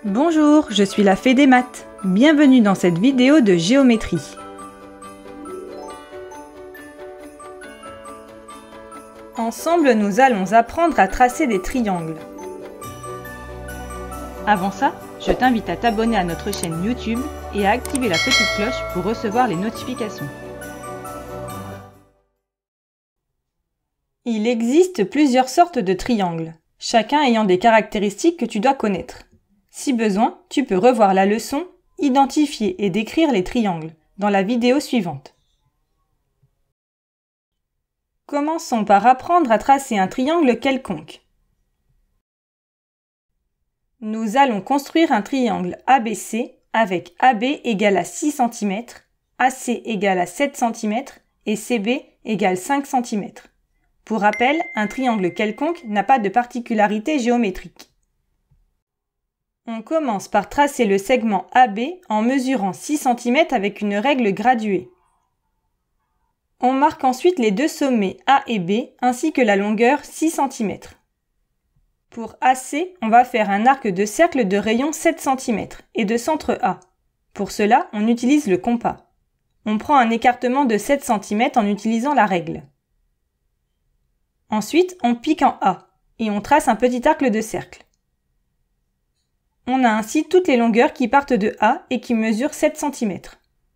Bonjour, je suis la fée des maths. Bienvenue dans cette vidéo de géométrie. Ensemble, nous allons apprendre à tracer des triangles. Avant ça, je t'invite à t'abonner à notre chaîne YouTube et à activer la petite cloche pour recevoir les notifications. Il existe plusieurs sortes de triangles, chacun ayant des caractéristiques que tu dois connaître. Si besoin, tu peux revoir la leçon, identifier et décrire les triangles dans la vidéo suivante. Commençons par apprendre à tracer un triangle quelconque. Nous allons construire un triangle ABC avec AB égale à 6 cm, AC égale à 7 cm et CB égale 5 cm. Pour rappel, un triangle quelconque n'a pas de particularité géométrique. On commence par tracer le segment AB en mesurant 6 cm avec une règle graduée. On marque ensuite les deux sommets A et B ainsi que la longueur 6 cm. Pour AC, on va faire un arc de cercle de rayon 7 cm et de centre A. Pour cela, on utilise le compas. On prend un écartement de 7 cm en utilisant la règle. Ensuite, on pique en A et on trace un petit arc de cercle. On a ainsi toutes les longueurs qui partent de A et qui mesurent 7 cm.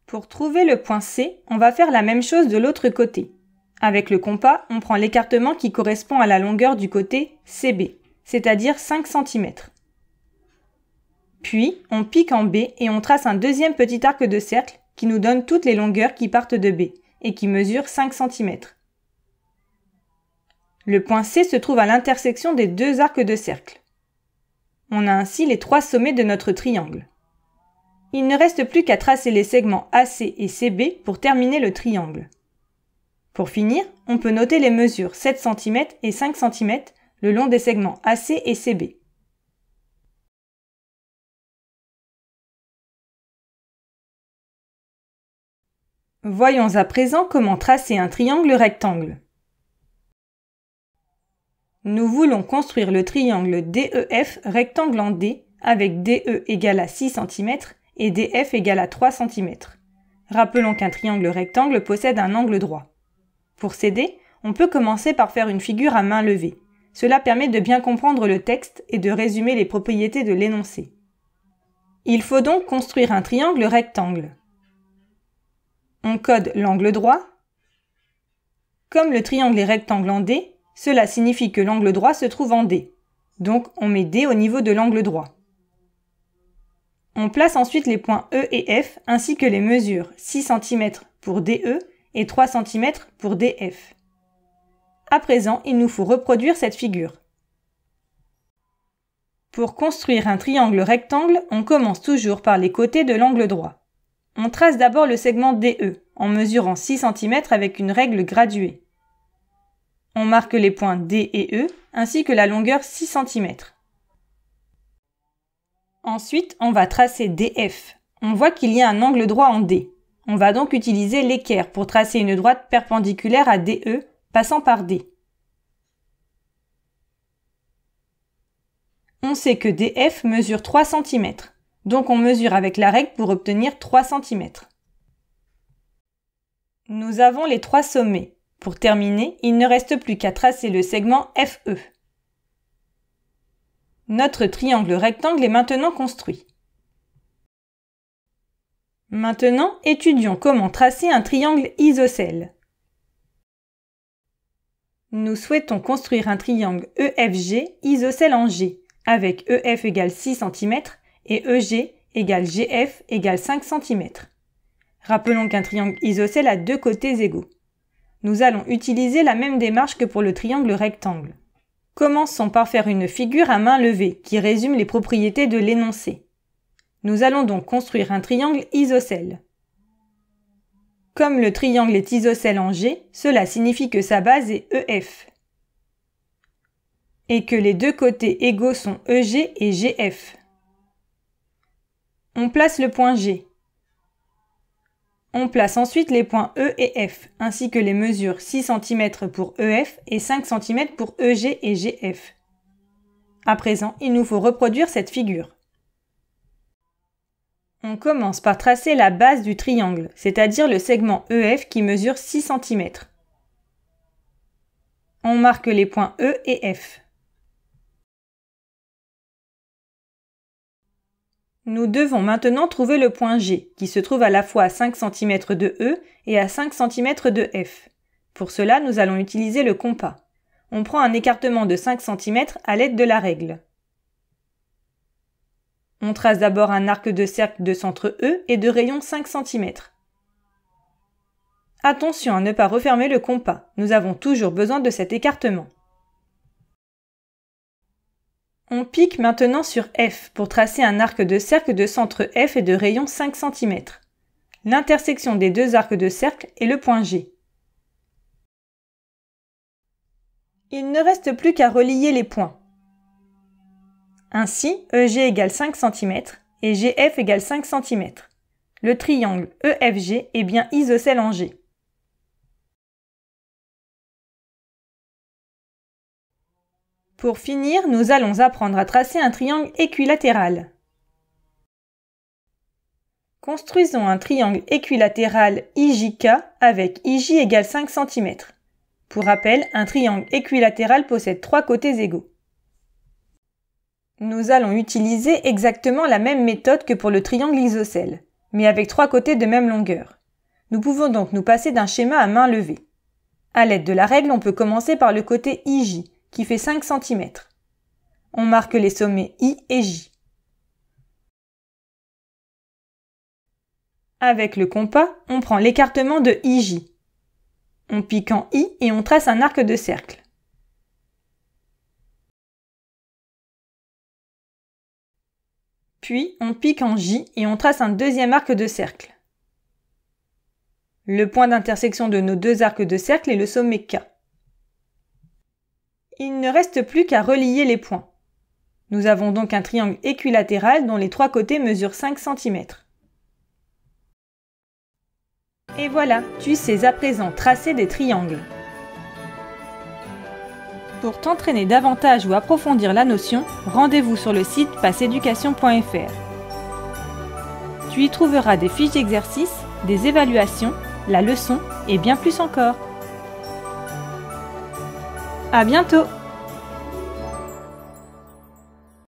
Pour trouver le point C, on va faire la même chose de l'autre côté. Avec le compas, on prend l'écartement qui correspond à la longueur du côté CB, c'est-à-dire 5 cm. Puis, on pique en B et on trace un deuxième petit arc de cercle qui nous donne toutes les longueurs qui partent de B et qui mesurent 5 cm. Le point C se trouve à l'intersection des deux arcs de cercle. On a ainsi les trois sommets de notre triangle. Il ne reste plus qu'à tracer les segments AC et CB pour terminer le triangle. Pour finir, on peut noter les mesures 7 cm et 5 cm le long des segments AC et CB. Voyons à présent comment tracer un triangle rectangle. Nous voulons construire le triangle DEF rectangle en D avec DE égale à 6 cm et DF égale à 3 cm. Rappelons qu'un triangle rectangle possède un angle droit. Pour s'aider, on peut commencer par faire une figure à main levée. Cela permet de bien comprendre le texte et de résumer les propriétés de l'énoncé. Il faut donc construire un triangle rectangle. On code l'angle droit. Comme le triangle est rectangle en D, cela signifie que l'angle droit se trouve en D. Donc, on met D au niveau de l'angle droit. On place ensuite les points E et F ainsi que les mesures 6 cm pour DE et 3 cm pour DF. À présent, il nous faut reproduire cette figure. Pour construire un triangle rectangle, on commence toujours par les côtés de l'angle droit. On trace d'abord le segment DE en mesurant 6 cm avec une règle graduée. On marque les points D et E ainsi que la longueur 6 cm. Ensuite, on va tracer DF. On voit qu'il y a un angle droit en D. On va donc utiliser l'équerre pour tracer une droite perpendiculaire à DE passant par D. On sait que DF mesure 3 cm, donc on mesure avec la règle pour obtenir 3 cm. Nous avons les trois sommets. Pour terminer, il ne reste plus qu'à tracer le segment FE. Notre triangle rectangle est maintenant construit. Maintenant, étudions comment tracer un triangle isocèle. Nous souhaitons construire un triangle EFG isocèle en G, avec EF égale 6 cm et EG égale GF égale 5 cm. Rappelons qu'un triangle isocèle a deux côtés égaux. Nous allons utiliser la même démarche que pour le triangle rectangle. Commençons par faire une figure à main levée qui résume les propriétés de l'énoncé. Nous allons donc construire un triangle isocèle. Comme le triangle est isocèle en G, cela signifie que sa base est EF et que les deux côtés égaux sont EG et GF. On place le point G. On place ensuite les points E et F, ainsi que les mesures 6 cm pour EF et 5 cm pour EG et GF. À présent, il nous faut reproduire cette figure. On commence par tracer la base du triangle, c'est-à-dire le segment EF qui mesure 6 cm. On marque les points E et F. Nous devons maintenant trouver le point G, qui se trouve à la fois à 5 cm de E et à 5 cm de F. Pour cela, nous allons utiliser le compas. On prend un écartement de 5 cm à l'aide de la règle. On trace d'abord un arc de cercle de centre E et de rayon 5 cm. Attention à ne pas refermer le compas, nous avons toujours besoin de cet écartement. On pique maintenant sur F pour tracer un arc de cercle de centre F et de rayon 5 cm. L'intersection des deux arcs de cercle est le point G. Il ne reste plus qu'à relier les points. Ainsi, EG égale 5 cm et GF égale 5 cm. Le triangle EFG est bien isocèle en G. Pour finir, nous allons apprendre à tracer un triangle équilatéral. Construisons un triangle équilatéral IJK avec IJ égale 5 cm. Pour rappel, un triangle équilatéral possède 3 côtés égaux. Nous allons utiliser exactement la même méthode que pour le triangle isocèle, mais avec 3 côtés de même longueur. Nous pouvons donc nous passer d'un schéma à main levée. À l'aide de la règle, on peut commencer par le côté IJ, qui fait 5 cm. On marque les sommets I et J. Avec le compas, on prend l'écartement de IJ. On pique en I et on trace un arc de cercle. Puis, on pique en J et on trace un deuxième arc de cercle. Le point d'intersection de nos deux arcs de cercle est le sommet K. Il ne reste plus qu'à relier les points. Nous avons donc un triangle équilatéral dont les 3 côtés mesurent 5 cm. Et voilà, tu sais à présent tracer des triangles. Pour t'entraîner davantage ou approfondir la notion, rendez-vous sur le site passeeducation.fr. Tu y trouveras des fiches d'exercices, des évaluations, la leçon et bien plus encore. À bientôt!